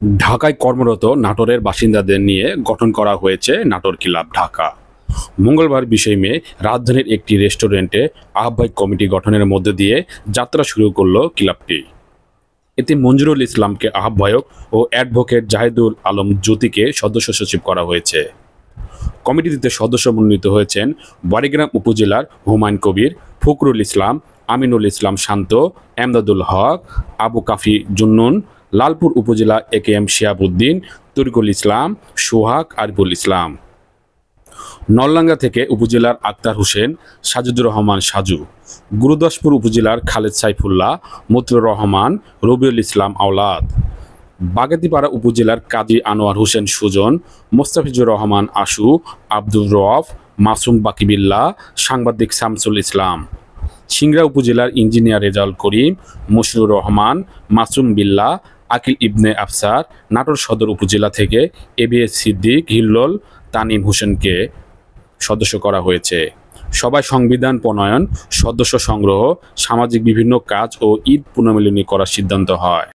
ঢাকায় কর্মরত নাটোরের বাসিন্দাদের নিয়ে গঠন করা হয়েছে নাটোর ক্লাব ঢাকা। মঙ্গলবার ২০ মে রাজধানীর একটি রেস্টুরেন্টে আহ্বায়ক কমিটি গঠনের মধ্য দিয়ে যাত্রা শুরু করল ক্লাবটি। এতে মঞ্জুরুল ইসলামকে আহ্বায়ক ও অ্যাডভোকেট জাহিদুল আলম জ্যোতিকে সদস্য সচিব করা হয়েছে। কমিটিতে সদস্য মনোনীত হয়েছেন বাড়িগ্রাম উপজেলার হুমায়ুন কবির, ফখরুল ইসলাম, আমিনুল ইসলাম শান্ত, এমদাদুল হক, আবু কাফি জুন্নুন, লালপুর উপজেলা একেএম শিহাবুদ্দিন, তরিকুল ইসলাম, সোহাগ, আরিফুল ইসলাম। নলডাঙ্গা থেকে উপজেলার আক্তার হোসেন, সাজিদুর রহমান সাজু, গুরুদাসপুর উপজেলার খালেদ সাইফুল্লাহ, মতিউর রহমান, রবিউল ইসলাম আওলাদ, বাগাতিপাড়া উপজেলার কাজী আনোয়ার হোসেন সুজন, মোস্তাফিজুর রহমান আশু, আব্দুর রউফ, মাসুম বাকিবিল্লাহ, সাংবাদিক শামসুল ইসলাম, সিংড়া উপজেলার ইঞ্জিনিয়ার রেজাউল করিম, মশিউর রহমান, মাসুম বিল্লাহ, আকিল ইবনে আফসার। নাটোর সদর উপজেলা থেকে এবিএস সিদ্দিক, হিল্লোল, তানিম হোসেনকে সদস্য করা হয়েছে। সবাই সংবিধান প্রণয়ন, সদস্য সংগ্রহ, সামাজিক বিভিন্ন কাজ ও ঈদ পুনর্মিলনী করার সিদ্ধান্ত হয়।